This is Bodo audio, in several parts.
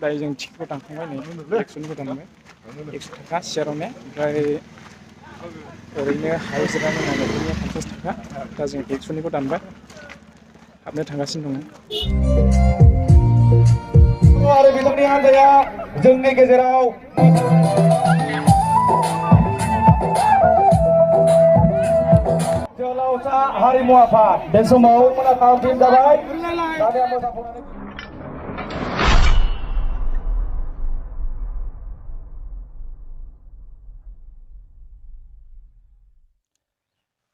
दायो जों टिकेटखौ दानखांबाय नै 100निखौ दानबाय 100 थाखा सियारावनो ओमफ्राय ओरैनो हायाव जिरायनानै नायनायफोरनिया 50 थाखा दा जों 100निखौ दानबाय हाबनो थांगासिनो दङ आरो बिथांनि हान्जाया जोंनि गेजेराव जोहोलावसा हारिमु आफाद बे समाव मुलाम्फा जाबाय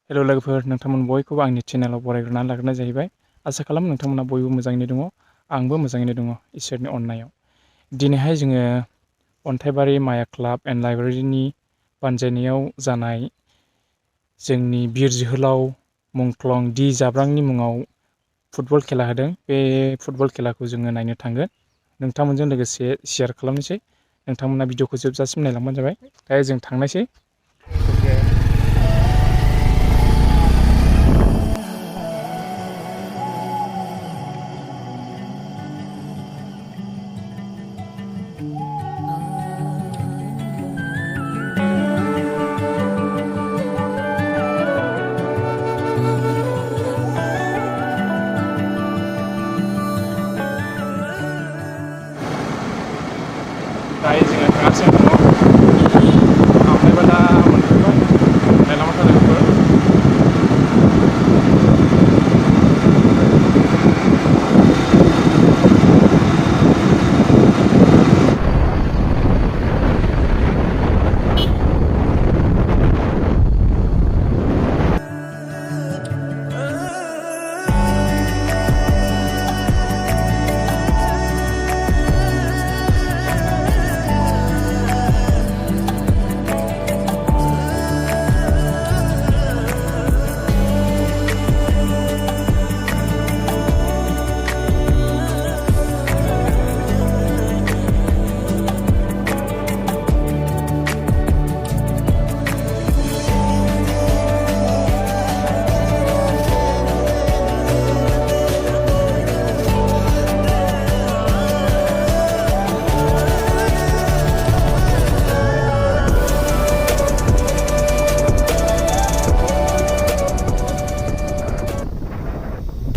हेल' लोगोफोर नोंथांमोन बयखौबो आंनि चेनेलाव बरायग्रोनानै लाग्रोनाय जाहैबाय आसा खालामो नोंथांमोना बयबो मोजाङैनो दङ आंबो मोजाङैनो दङ इसोरनि अननायाव दिनैहाय जोङो अन्थाइबारि माया क्लाब एन्ड लाइब्रेरिनि बानजायनायाव जानाय जोंनि बिर जोहोलाव मुंख्लं डि जाब्रांनि मुङाव फुटबल खेला होदों बे फुटबल खेलाखौ जोङो नायनो थांगोन नोंथांमोनजों लोगोसे शेयार खालामनोसै नोंथांमोना भिडिअखौ जोबजासिम नायलांबानो जाबाय दायो जों थांनायसै दायो जोङो थांगासिनो दङ ओमफ्रायबा दा मोनफैबाय नायलांबाय था लोगोफोर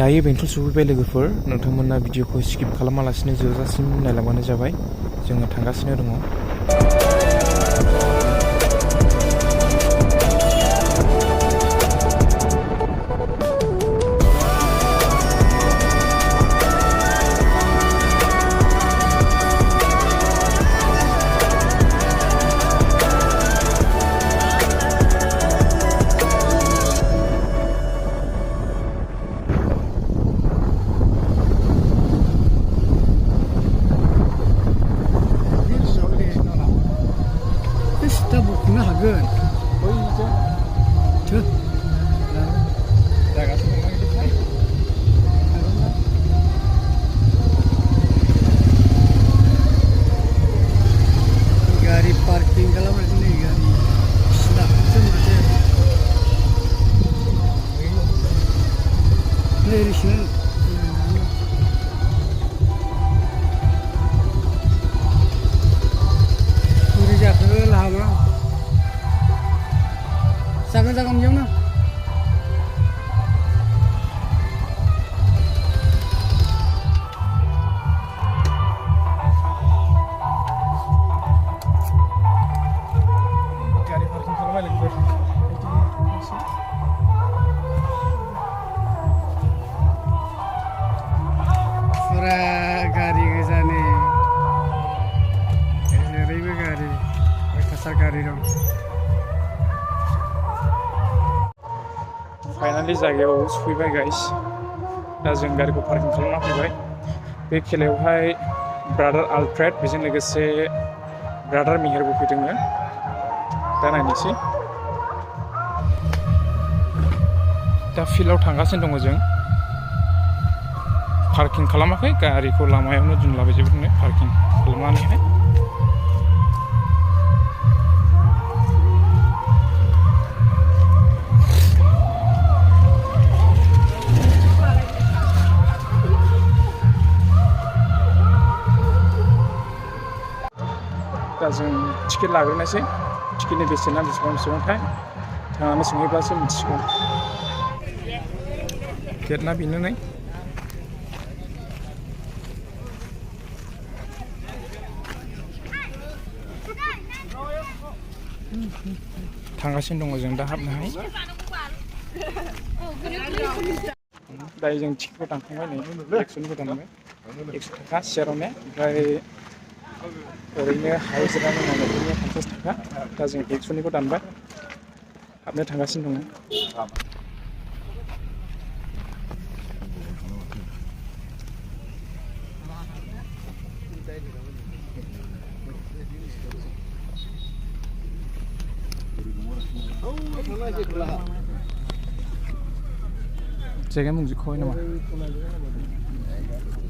दायो बेंटल सफैबाय लोगोफोर नोंथांमोना भिडिअखौ स्किप खालामालासिनो जोबजासिम नायलांबानो जाबाय जोङो थांगासिनो दङ Jangan jauh गारि गोजानि ओरैबो गारि अयथासार गारि दं फाइनालि जायगायाव सफैबाय गाइस दा जों गारिखौ पार्किं खालामना फैबाय बे खेलायावहाय ब्रादार आलफ्रेड बेजों लोगोसे ब्रादार मिहिरबो फैदोंमोन दा नायनोसै दा फिल्डआव थांगासिनो दङ जों पार्किं खालामाखै गारिखौ लामायावनो दोनलाबायजोबदों पार्किं खालामनानैहाय जों टिकेट लाग्रोनोसै टिकेटनि बेसेना बेसेबांथाय थांनानै सोंहैब्लासो मिथिसिगौ गेटना बेनोनै थांगासिनो दङ जों दा हाबनोहाय दायो जों टिकेटखौ दानखांबाय नै 100निखौ दानबाय 100 थाखा सियारावनो ओमफ्राय ओरैनो हाजिरानि मावनायफोरनि 50 थाखा दा जों 100निखौ दानबाय हाबनो थांगासिनो दङ जायगा मुंजिखौहाय नामा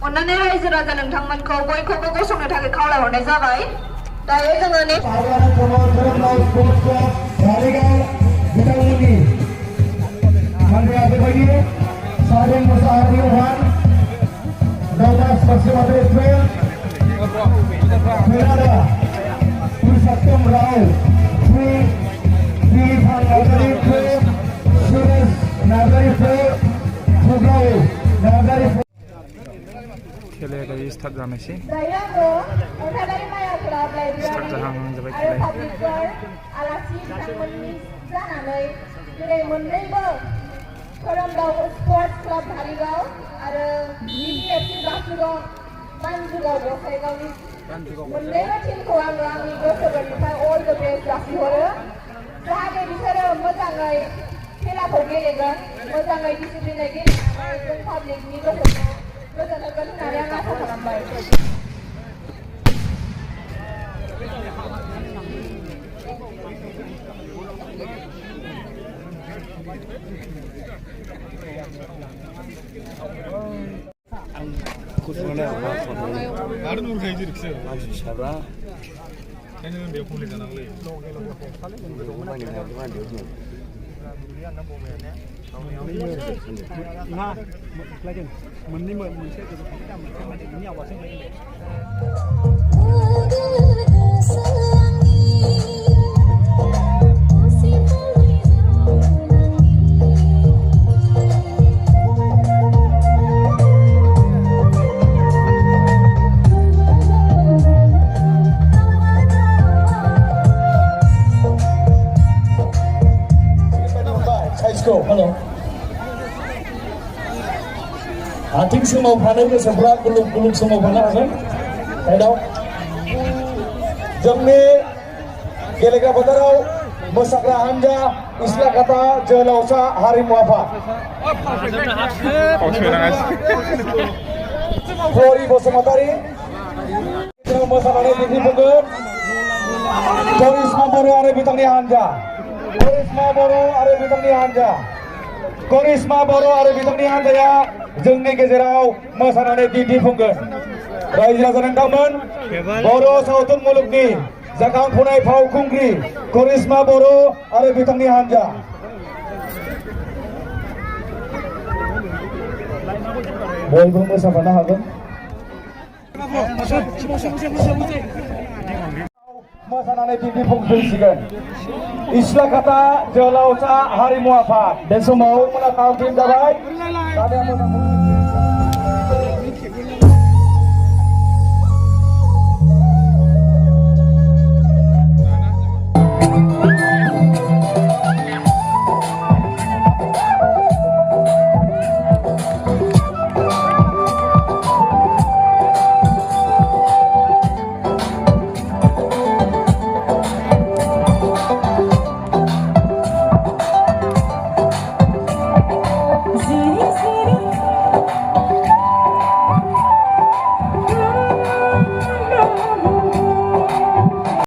अन्नानै रायजो राजा नोंथांमोनखौ बयखौबो गसंनो थाखाय खावलायहरनाय जाबाय दायो जोङो खेलाया दायो स्टार्ट जानोसै दायो अन्थाइबारि माया क्लाब स्टार्ट जाहां जाबाय खेलाया आलासि बिथांमोननि जानानै दिनै मोननैबो खोरोमदाव स्पर्ट्स क्लाब धारिगाव आरो बिपिएफसि बासुगाव बानजुगाव गसाइगावनि मोननैबो टिमखौ आङो आंनि गोसो गोरबोनिफ्राय अल द बेस्ट जासिहरो जाहाथे बिसोरो मोजाङै खेलाखौ गेलेगोन मोजाङै डिसिप्लिनै गेलेनानै जों पाब्लिकनि गोसोखौ गोजोन होगोन होननानै आं आसा खालामबाय Baru nunggu aja di sini. Zabrang. Ini dia boleh kan lagi. Halo. Ating semua panen ke seberang gulung semua panen kan? Tahu? Jamni gelega badarau masakra hanja istilah kata jelausa hari muafa. Kori bosematari. Kita masalahnya di bukan. Karishma Baro are bitangni hanja. Karishma Baro are bitangni hanja. Karishma Baro are bitangni hanja ya. जोंनि गेजेराव मोसानानै दिन्थिफुंगोन रायजो राजा नोंथांमोन बर' सावथुन मुलुगनि जाखांफुनाय फावखुंग्रि करिश्मा बर' आरो बिथांनि हानजा बयबो मोसाफानो हागोन मोसानानै दिन्थिफुंसिगोन इस्ला खाता जोहोलावसा हारिमु आफाद बे समाव मोना काउन्टिं जाबाय